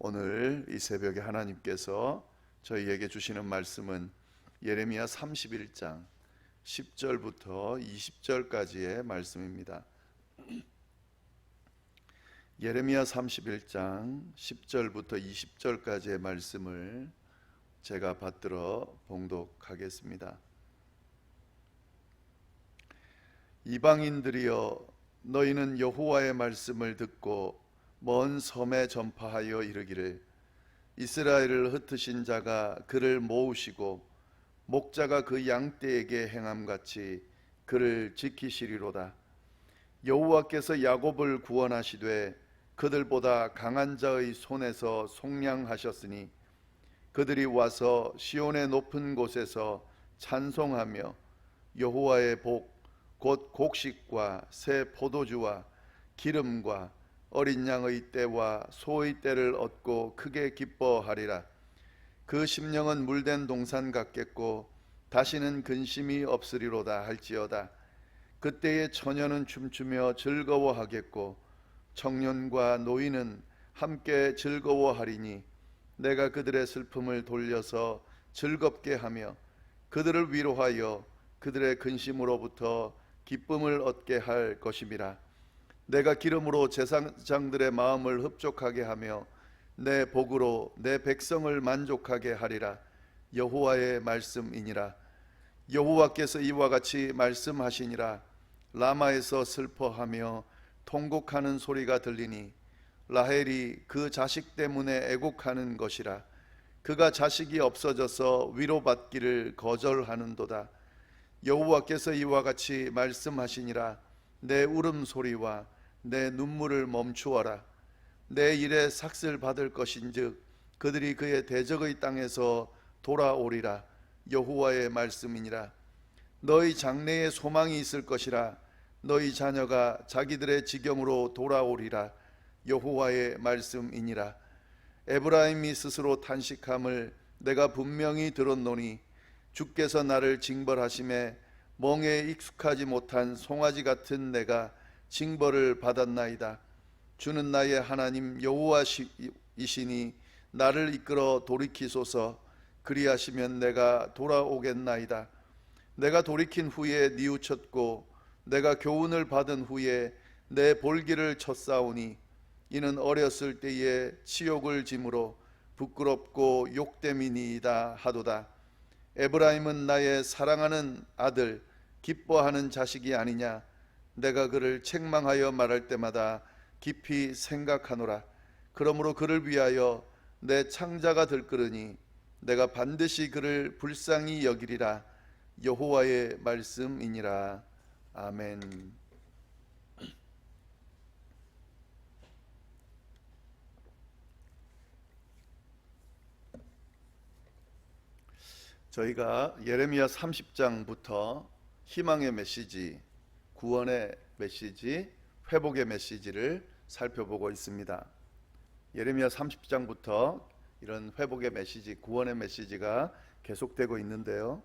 오늘 이 새벽에 하나님께서 저희에게 주시는 말씀은 예레미야 31장 10절부터 20절까지의 말씀입니다. 예레미야 31장 10절부터 20절까지의 말씀을 제가 받들어 봉독하겠습니다. 이방인들이여, 너희는 여호와의 말씀을 듣고 먼 섬에 전파하여 이르기를, 이스라엘을 흩으신 자가 그를 모으시고 목자가 그 양떼에게 행함같이 그를 지키시리로다. 여호와께서 야곱을 구원하시되 그들보다 강한 자의 손에서 속량하셨으니 그들이 와서 시온의 높은 곳에서 찬송하며 여호와의 복 곧 곡식과 새 포도주와 기름과 어린 양의 떼와 소의 떼를 얻고 크게 기뻐하리라. 그 심령은 물된 동산 같겠고 다시는 근심이 없으리로다 할지어다. 그때의 처녀는 춤추며 즐거워하겠고 청년과 노인은 함께 즐거워하리니 내가 그들의 슬픔을 돌려서 즐겁게 하며 그들을 위로하여 그들의 근심으로부터 기쁨을 얻게 할 것임이라. 내가 기름으로 제사장들의 마음을 흡족하게 하며 내 복으로 내 백성을 만족하게 하리라. 여호와의 말씀이니라. 여호와께서 이와 같이 말씀하시니라. 라마에서 슬퍼하며 통곡하는 소리가 들리니 라헬이 그 자식 때문에 애곡하는 것이라. 그가 자식이 없어져서 위로받기를 거절하는도다. 여호와께서 이와 같이 말씀하시니라. 내 울음소리와 내 눈물을 멈추어라. 내 일에 삭슬 받을 것인즉 그들이 그의 대적의 땅에서 돌아오리라. 여호와의 말씀이니라. 너희 장래에 소망이 있을 것이라. 너희 자녀가 자기들의 지경으로 돌아오리라. 여호와의 말씀이니라. 에브라임이 스스로 탄식함을 내가 분명히 들었노니 주께서 나를 징벌하심에 멍에 익숙하지 못한 송아지 같은 내가 징벌을 받았나이다. 주는 나의 하나님 여호와이시니 나를 이끌어 돌이키소서. 그리하시면 내가 돌아오겠나이다. 내가 돌이킨 후에 뉘우쳤고 내가 교훈을 받은 후에 내 볼기를 쳤사오니 이는 어렸을 때에 치욕을 짐으로 부끄럽고 욕됨이니이다 하도다. 에브라임은 나의 사랑하는 아들 기뻐하는 자식이 아니냐. 내가 그를 책망하여 말할 때마다 깊이 생각하노라. 그러므로 그를 위하여 내 창자가 들끓으니 내가 반드시 그를 불쌍히 여기리라. 여호와의 말씀이니라. 아멘. 저희가 예레미야 30장부터 희망의 메시지, 구원의 메시지, 회복의 메시지를 살펴보고 있습니다. 예레미야 30장부터 이런 회복의 메시지, 구원의 메시지가 계속되고 있는데요.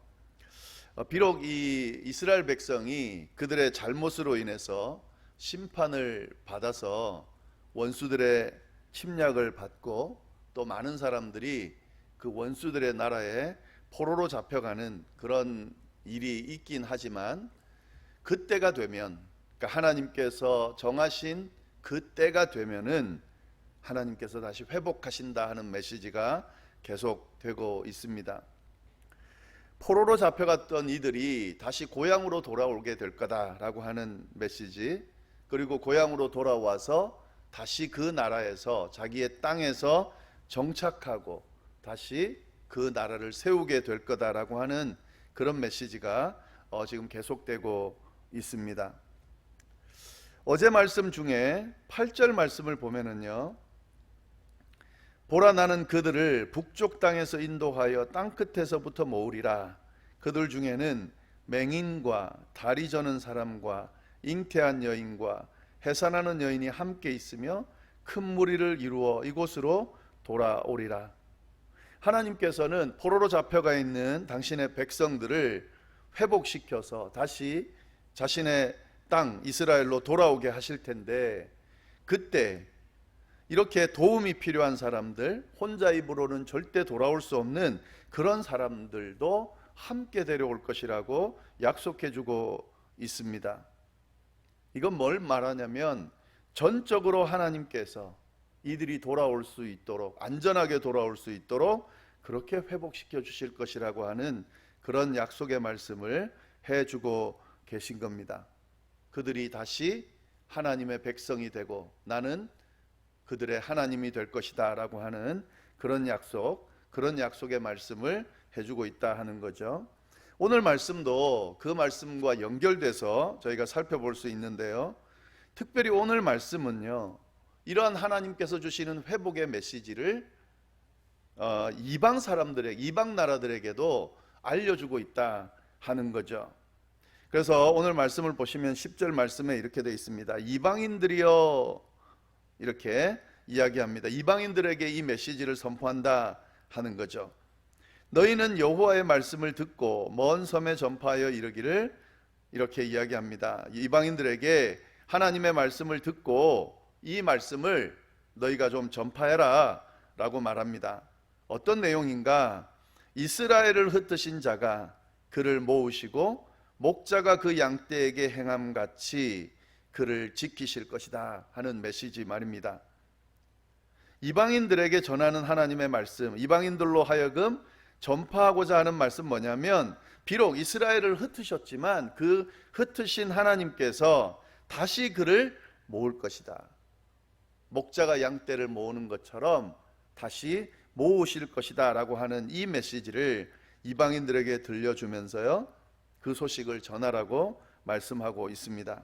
비록 이 이스라엘 백성이 그들의 잘못으로 인해서 심판을 받아서 원수들의 침략을 받고 또 많은 사람들이 그 원수들의 나라에 포로로 잡혀가는 그런 일이 있긴 하지만 그때가 되면, 그러니까 하나님께서 정하신 그때가 되면은 하나님께서 다시 회복하신다 하는 메시지가 계속되고 있습니다. 포로로 잡혀갔던 이들이 다시 고향으로 돌아오게 될 거다라고 하는 메시지, 그리고 고향으로 돌아와서 다시 그 나라에서 자기의 땅에서 정착하고 다시 그 나라를 세우게 될 거다라고 하는 그런 메시지가 지금 계속되고 있습니다. 어제 말씀 중에 8절 말씀을 보면은요, 보라 나는 그들을 북쪽 땅에서 인도하여 땅끝에서부터 모으리라. 그들 중에는 맹인과 다리 저는 사람과 잉태한 여인과 해산하는 여인이 함께 있으며 큰 무리를 이루어 이곳으로 돌아오리라. 하나님께서는 포로로 잡혀가 있는 당신의 백성들을 회복시켜서 다시 자신의 땅 이스라엘로 돌아오게 하실 텐데, 그때 이렇게 도움이 필요한 사람들, 혼자 입으로는 절대 돌아올 수 없는 그런 사람들도 함께 데려올 것이라고 약속해 주고 있습니다. 이건 뭘 말하냐면 전적으로 하나님께서 이들이 돌아올 수 있도록, 안전하게 돌아올 수 있도록 그렇게 회복시켜 주실 것이라고 하는 그런 약속의 말씀을 해주고 계신 겁니다. 그들이 다시 하나님의 백성이 되고 나는 그들의 하나님이 될 것이다 라고 하는 그런 약속, 그런 약속의 말씀을 해주고 있다 하는 거죠. 오늘 말씀도 그 말씀과 연결돼서 저희가 살펴볼 수 있는데요, 특별히 오늘 말씀은요, 이러한 하나님께서 주시는 회복의 메시지를 이방 사람들에게, 이방 나라들에게도 알려주고 있다 하는 거죠. 그래서 오늘 말씀을 보시면 10절 말씀에 이렇게 되어 있습니다. 이방인들이여, 이렇게 이야기합니다. 이방인들에게 이 메시지를 선포한다 하는 거죠. 너희는 여호와의 말씀을 듣고 먼 섬에 전파하여 이르기를, 이렇게 이야기합니다. 이방인들에게 하나님의 말씀을 듣고 이 말씀을 너희가 좀 전파해라 라고 말합니다. 어떤 내용인가? 이스라엘을 흩으신 자가 그를 모으시고 목자가 그 양떼에게 행함같이 그를 지키실 것이다 하는 메시지 말입니다. 이방인들에게 전하는 하나님의 말씀, 이방인들로 하여금 전파하고자 하는 말씀 뭐냐면, 비록 이스라엘을 흩으셨지만 그 흩으신 하나님께서 다시 그를 모을 것이다. 목자가 양떼를 모으는 것처럼 다시 모으실 것이다 라고 하는 이 메시지를 이방인들에게 들려주면서요, 그 소식을 전하라고 말씀하고 있습니다.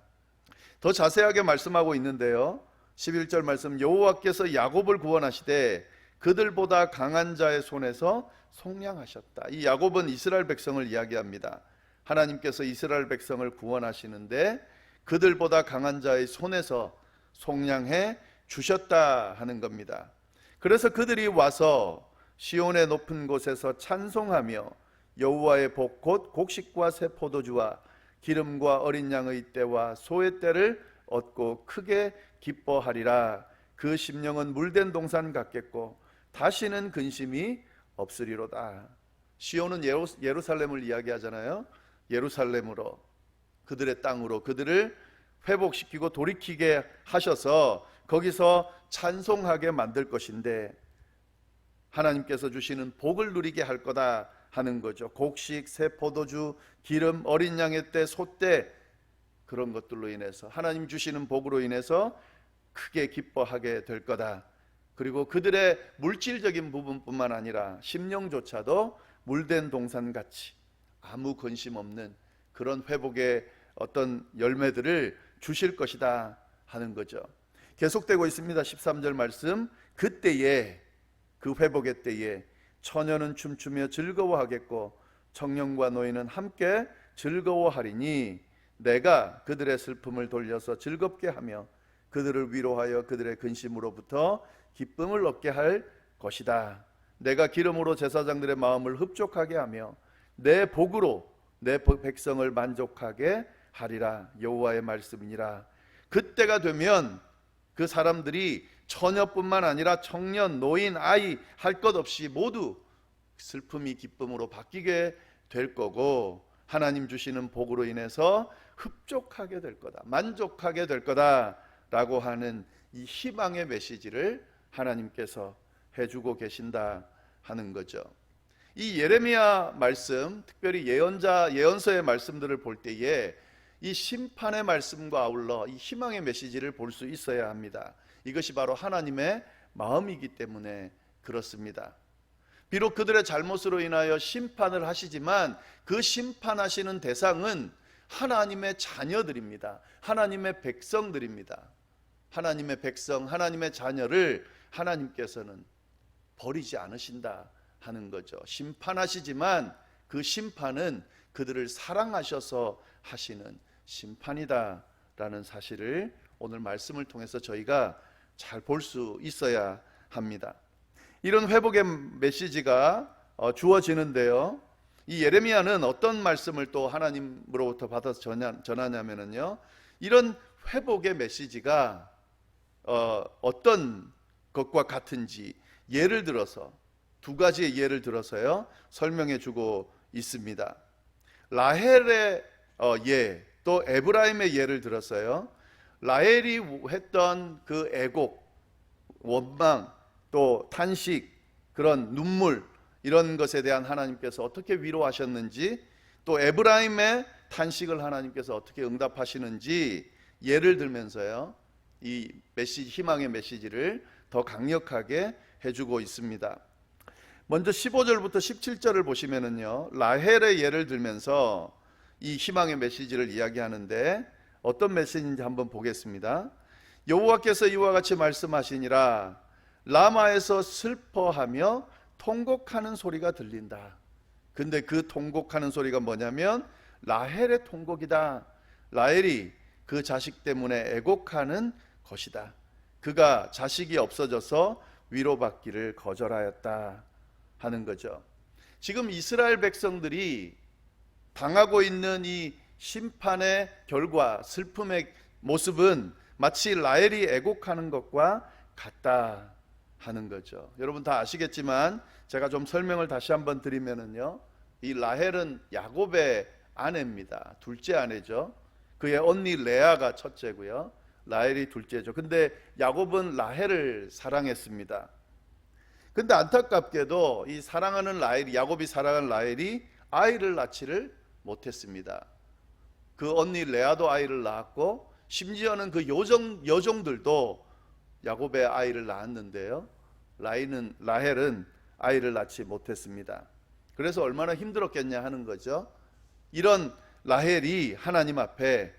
더 자세하게 말씀하고 있는데요, 11절 말씀, 여호와께서 야곱을 구원하시되 그들보다 강한 자의 손에서 속량하셨다. 이 야곱은 이스라엘 백성을 이야기합니다. 하나님께서 이스라엘 백성을 구원하시는데 그들보다 강한 자의 손에서 속량해 주셨다 하는 겁니다. 그래서 그들이 와서 시온의 높은 곳에서 찬송하며 여호와의 복 곧 곡식과 새 포도주와 기름과 어린 양의 떼와 소의 떼를 얻고 크게 기뻐하리라. 그 심령은 물된 동산 같겠고 다시는 근심이 없으리로다. 시온은 예루살렘을 이야기하잖아요. 예루살렘으로, 그들의 땅으로 그들을 회복시키고 돌이키게 하셔서 거기서 찬송하게 만들 것인데 하나님께서 주시는 복을 누리게 할 거다 하는 거죠. 곡식, 새 포도주, 기름, 어린 양의 떼, 소떼, 그런 것들로 인해서 하나님 주시는 복으로 인해서 크게 기뻐하게 될 거다. 그리고 그들의 물질적인 부분뿐만 아니라 심령조차도 물된 동산같이 아무 근심 없는 그런 회복의 어떤 열매들을 주실 것이다 하는 거죠. 계속되고 있습니다. 13절 말씀, 그때에, 그 회복의 때에 처녀는 춤추며 즐거워하겠고 청년과 노인은 함께 즐거워하리니 내가 그들의 슬픔을 돌려서 즐겁게 하며 그들을 위로하여 그들의 근심으로부터 기쁨을 얻게 할 것이다. 내가 기름으로 제사장들의 마음을 흡족하게 하며 내 복으로 내 백성을 만족하게 하리라. 여호와의 말씀이니라. 그때가 되면 그 사람들이 처녀뿐만 아니라 청년, 노인, 아이 할 것 없이 모두 슬픔이 기쁨으로 바뀌게 될 거고 하나님 주시는 복으로 인해서 흡족하게 될 거다, 만족하게 될 거다 라고 하는 이 희망의 메시지를 하나님께서 해주고 계신다 하는 거죠. 이 예레미야 말씀, 특별히 예언서의 말씀들을 볼 때에 이 심판의 말씀과 아울러 이 희망의 메시지를 볼 수 있어야 합니다. 이것이 바로 하나님의 마음이기 때문에 그렇습니다. 비록 그들의 잘못으로 인하여 심판을 하시지만 그 심판하시는 대상은 하나님의 자녀들입니다. 하나님의 백성들입니다. 하나님의 백성, 하나님의 자녀를 하나님께서는 버리지 않으신다 하는 거죠. 심판하시지만 그 심판은 그들을 사랑하셔서 하시는 심판이다 라는 사실을 오늘 말씀을 통해서 저희가 잘 볼 수 있어야 합니다. 이런 회복의 메시지가 주어지는데요, 이 예레미야는 어떤 말씀을 또 하나님으로부터 받아서 전하냐면요, 이런 회복의 메시지가 어떤 것과 같은지 예를 들어서 두 가지의 예를 들어서요 설명해 주고 있습니다. 라헬의 예, 또 에브라임의 예를 들었어요. 라헬이 했던 그 애곡, 원망, 또 탄식, 그런 눈물, 이런 것에 대한 하나님께서 어떻게 위로하셨는지, 또 에브라임의 탄식을 하나님께서 어떻게 응답하시는지 예를 들면서요 이 메시지, 희망의 메시지를 더 강력하게 해주고 있습니다. 먼저 15절부터 17절을 보시면은요 라헬의 예를 들면서 이 희망의 메시지를 이야기하는데 어떤 메시지인지 한번 보겠습니다. 여호와께서 이와 같이 말씀하시니라. 라마에서 슬퍼하며 통곡하는 소리가 들린다. 근데 그 통곡하는 소리가 뭐냐면 라헬의 통곡이다. 라헬이 그 자식 때문에 애곡하는 것이다. 그가 자식이 없어져서 위로받기를 거절하였다 하는 거죠. 지금 이스라엘 백성들이 당하고 있는 이 심판의 결과, 슬픔의 모습은 마치 라헬이 애곡하는 것과 같다 하는 거죠. 여러분 다 아시겠지만 제가 좀 설명을 다시 한번 드리면은요, 이 라헬은 야곱의 아내입니다. 둘째 아내죠. 그의 언니 레아가 첫째고요, 라헬이 둘째죠. 근데 야곱은 라헬을 사랑했습니다. 근데 안타깝게도 이 사랑하는 라헬이, 야곱이 사랑하는 라헬이 아이를 낳지를 못했습니다. 그 언니 레아도 아이를 낳았고 심지어는 그 여종들도 야곱의 아이를 낳았는데요, 라헬은 아이를 낳지 못했습니다. 그래서 얼마나 힘들었겠냐 하는 거죠. 이런 라헬이 하나님 앞에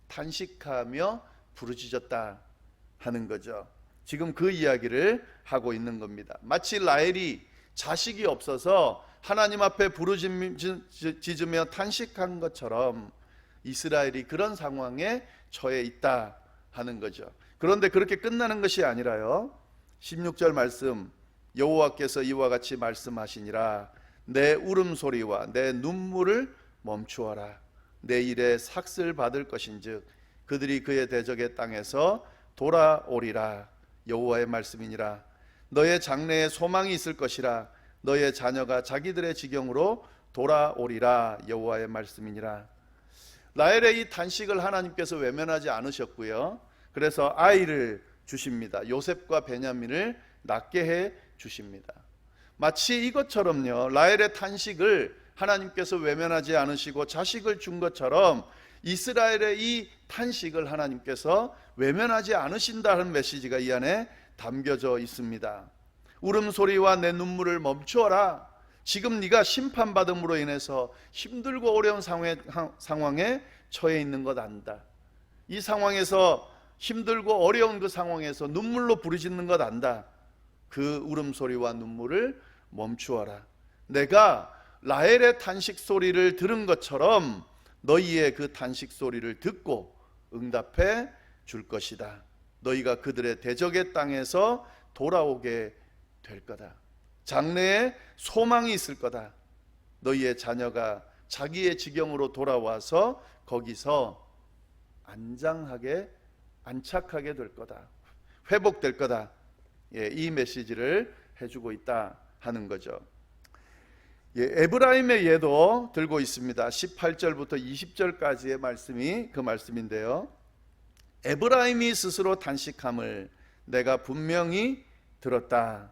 탄식하며 부르짖었다 하는 거죠. 지금 그 이야기를 하고 있는 겁니다. 마치 라헬이 자식이 없어서 하나님 앞에 부르짖으며 탄식한 것처럼 이스라엘이 그런 상황에 처해 있다 하는 거죠. 그런데 그렇게 끝나는 것이 아니라요, 16절 말씀, 여호와께서 이와 같이 말씀하시니라. 내 울음소리와 내 눈물을 멈추어라. 내 일에 삭슬 받을 것인즉 그들이 그의 대적의 땅에서 돌아오리라. 여호와의 말씀이니라. 너의 장래에 소망이 있을 것이라. 너의 자녀가 자기들의 지경으로 돌아오리라. 여호와의 말씀이니라. 라헬의 이 탄식을 하나님께서 외면하지 않으셨고요, 그래서 아이를 주십니다. 요셉과 베냐민을 낳게 해 주십니다. 마치 이것처럼요, 라헬의 탄식을 하나님께서 외면하지 않으시고 자식을 준 것처럼 이스라엘의 이 탄식을 하나님께서 외면하지 않으신다는 메시지가 이 안에 담겨져 있습니다. 울음소리와 내 눈물을 멈추어라. 지금 네가 심판받음으로 인해서 힘들고 어려운 상황에 처해 있는 것 안다. 이 상황에서 힘들고 어려운 그 상황에서 눈물로 부르짖는 것 안다. 그 울음소리와 눈물을 멈추어라. 내가 라헬의 탄식 소리를 들은 것처럼 너희의 그 탄식 소리를 듣고 응답해 줄 것이다. 너희가 그들의 대적의 땅에서 돌아오게 될 거다. 장래에 소망이 있을 거다. 너희의 자녀가 자기의 지경으로 돌아와서 거기서 안착하게 될 거다. 회복될 거다. 이 메시지를 해주고 있다 하는 거죠. 에브라임의 예도 들고 있습니다. 18절부터 20절까지의 말씀이 그 말씀인데요, 에브라임이 스스로 탄식함을 내가 분명히 들었다.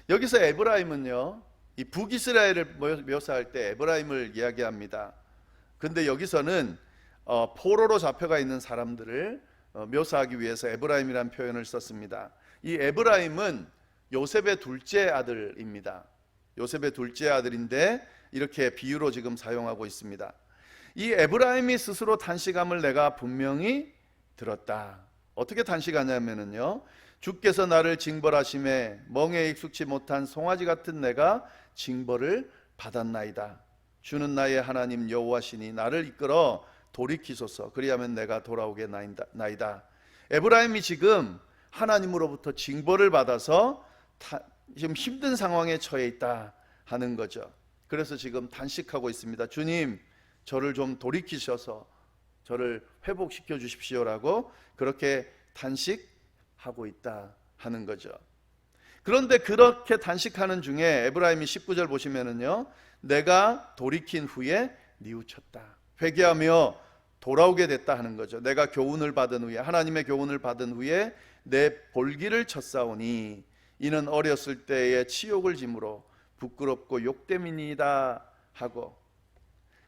여기서 에브라임은요, 이 북이스라엘을 묘사할 때 에브라임을 이야기합니다. 근데 여기서는 포로로 잡혀가 있는 사람들을 묘사하기 위해서 에브라임이라는 표현을 썼습니다. 이 에브라임은 요셉의 둘째 아들입니다. 요셉의 둘째 아들인데 이렇게 비유로 지금 사용하고 있습니다. 이 에브라임이 스스로 탄식함을 내가 분명히 들었다. 어떻게 탄식하냐면요, 주께서 나를 징벌하심에 멍에 익숙치 못한 송아지 같은 내가 징벌을 받았나이다. 주는 나의 하나님 여호와시니 나를 이끌어 돌이키소서. 그리하면 내가 돌아오게 나이다. 에브라임이 지금 하나님으로부터 징벌을 받아서 지금 힘든 상황에 처해 있다 하는 거죠. 그래서 지금 탄식하고 있습니다. 주님, 저를 좀 돌이키셔서 저를 회복시켜 주십시오라고 그렇게 탄식하고 있다 하는 거죠. 그런데 그렇게 단식하는 중에 에브라임이 19절 보시면은요, 내가 돌이킨 후에 뉘우쳤다. 회개하며 돌아오게 됐다 하는 거죠. 내가 교훈을 받은 후에, 하나님의 교훈을 받은 후에 내 볼기를 쳤사오니 이는 어렸을 때의 치욕을 짐으로 부끄럽고 욕됨이니이다 하고,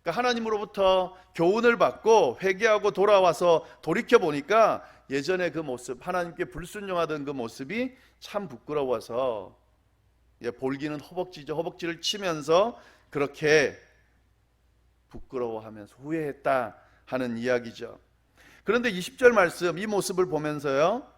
그러니까 하나님으로부터 교훈을 받고 회개하고 돌아와서 돌이켜 보니까 예전의 그 모습, 하나님께 불순종하던 그 모습이 참 부끄러워서, 볼기는 허벅지죠. 허벅지를 치면서 그렇게 부끄러워하면서 후회했다 하는 이야기죠. 그런데 20절 말씀, 이 모습을 보면서요,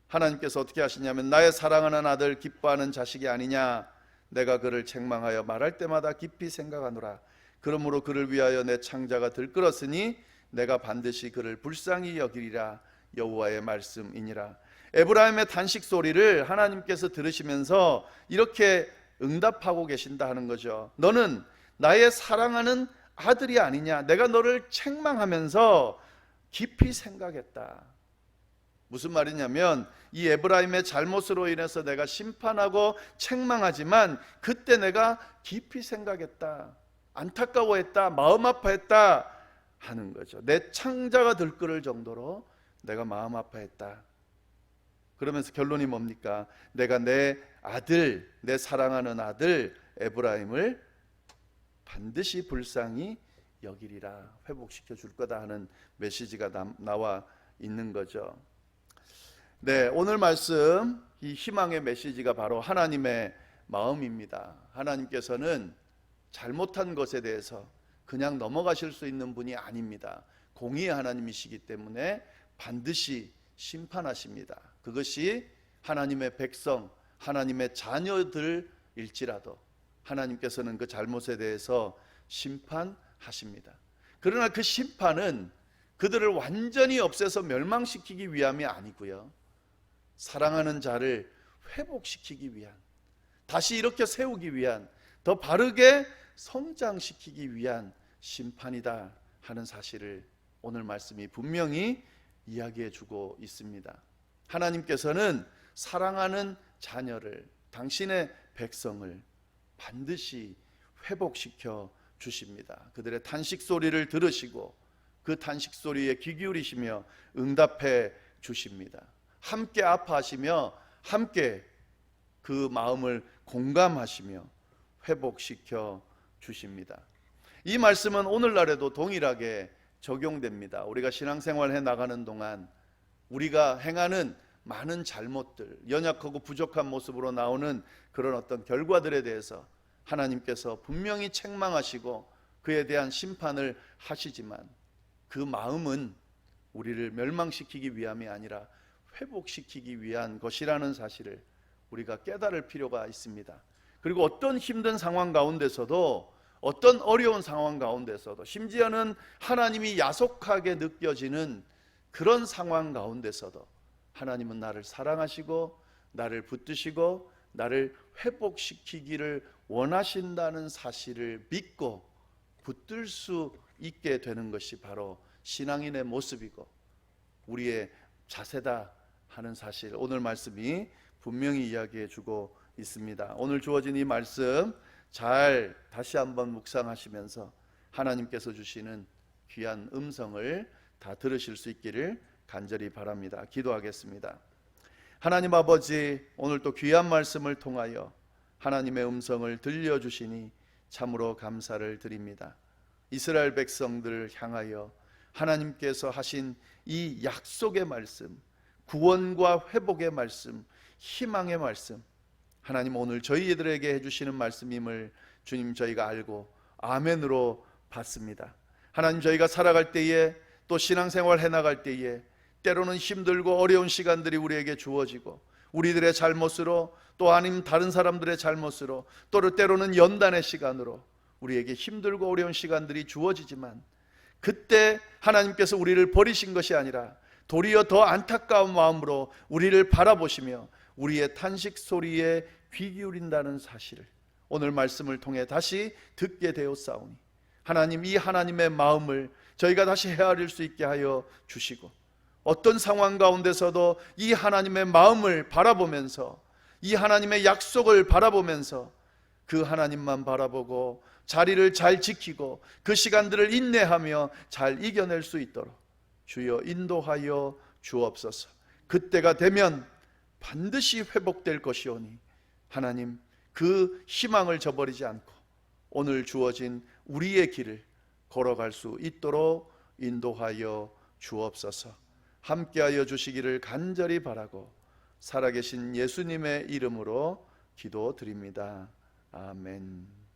하나님께서 어떻게 하시냐면 나의 사랑하는 아들 기뻐하는 자식이 아니냐, 내가 그를 책망하여 말할 때마다 깊이 생각하노라. 그러므로 그를 위하여 내 창자가 들끓었으니 내가 반드시 그를 불쌍히 여기리라. 여호와의 말씀이니라. 에브라임의 단식 소리를 하나님께서 들으시면서 이렇게 응답하고 계신다 하는 거죠. 너는 나의 사랑하는 아들이 아니냐, 내가 너를 책망하면서 깊이 생각했다. 무슨 말이냐면 이 에브라임의 잘못으로 인해서 내가 심판하고 책망하지만 그때 내가 깊이 생각했다, 안타까워했다, 마음 아파했다 하는 거죠. 내 창자가 들끓을 정도로 내가 마음 아파했다. 그러면서 결론이 뭡니까? 내가 내 아들, 내 사랑하는 아들 에브라임을 반드시 불쌍히 여기리라, 회복시켜 줄 거다 하는 메시지가 나와 있는 거죠. 네, 오늘 말씀, 이 희망의 메시지가 바로 하나님의 마음입니다. 하나님께서는 잘못한 것에 대해서 그냥 넘어가실 수 있는 분이 아닙니다. 공의의 하나님이시기 때문에 반드시 심판하십니다. 그것이 하나님의 백성, 하나님의 자녀들일지라도 하나님께서는 그 잘못에 대해서 심판하십니다. 그러나 그 심판은 그들을 완전히 없애서 멸망시키기 위함이 아니고요, 사랑하는 자를 회복시키기 위한, 다시 이렇게 세우기 위한, 더 바르게 성장시키기 위한 심판이다 하는 사실을 오늘 말씀이 분명히 이야기해 주고 있습니다. 하나님께서는 사랑하는 자녀를, 당신의 백성을 반드시 회복시켜 주십니다. 그들의 탄식 소리를 들으시고 그 탄식 소리에 귀 기울이시며 응답해 주십니다. 함께 아파하시며 함께 그 마음을 공감하시며 회복시켜 주십니다. 이 말씀은 오늘날에도 동일하게 적용됩니다. 우리가 신앙생활 해 나가는 동안 우리가 행하는 많은 잘못들, 연약하고 부족한 모습으로 나오는 그런 어떤 결과들에 대해서 하나님께서 분명히 책망하시고 그에 대한 심판을 하시지만 그 마음은 우리를 멸망시키기 위함이 아니라 회복시키기 위한 것이라는 사실을 우리가 깨달을 필요가 있습니다. 그리고 어떤 힘든 상황 가운데서도, 어떤 어려운 상황 가운데서도, 심지어는 하나님이 야속하게 느껴지는 그런 상황 가운데서도 하나님은 나를 사랑하시고 나를 붙드시고 나를 회복시키기를 원하신다는 사실을 믿고 붙들 수 있게 되는 것이 바로 신앙인의 모습이고 우리의 자세다 하는 사실, 오늘 말씀이 분명히 이야기해 주고 있습니다. 오늘 주어진 이 말씀 잘 다시 한번 묵상하시면서 하나님께서 주시는 귀한 음성을 다 들으실 수 있기를 간절히 바랍니다. 기도하겠습니다. 하나님 아버지, 오늘 또 귀한 말씀을 통하여 하나님의 음성을 들려주시니 참으로 감사를 드립니다. 이스라엘 백성들을 향하여 하나님께서 하신 이 약속의 말씀, 구원과 회복의 말씀, 희망의 말씀, 하나님 오늘 저희들에게 해주시는 말씀임을 주님 저희가 알고 아멘으로 받습니다. 하나님, 저희가 살아갈 때에 또 신앙생활 해나갈 때에 때로는 힘들고 어려운 시간들이 우리에게 주어지고 우리들의 잘못으로 또 아니면 다른 사람들의 잘못으로 또 때로는 연단의 시간으로 우리에게 힘들고 어려운 시간들이 주어지지만 그때 하나님께서 우리를 버리신 것이 아니라 도리어 더 안타까운 마음으로 우리를 바라보시며 우리의 탄식 소리에 귀 기울인다는 사실을 오늘 말씀을 통해 다시 듣게 되었사오니 하나님, 이 하나님의 마음을 저희가 다시 헤아릴 수 있게 하여 주시고 어떤 상황 가운데서도 이 하나님의 마음을 바라보면서 이 하나님의 약속을 바라보면서 그 하나님만 바라보고 자리를 잘 지키고 그 시간들을 인내하며 잘 이겨낼 수 있도록 주여 인도하여 주옵소서. 그때가 되면 반드시 회복될 것이오니 하나님, 그 희망을 저버리지 않고 오늘 주어진 우리의 길을 걸어갈 수 있도록 인도하여 주옵소서. 함께하여 주시기를 간절히 바라고 살아계신 예수님의 이름으로 기도드립니다. 아멘.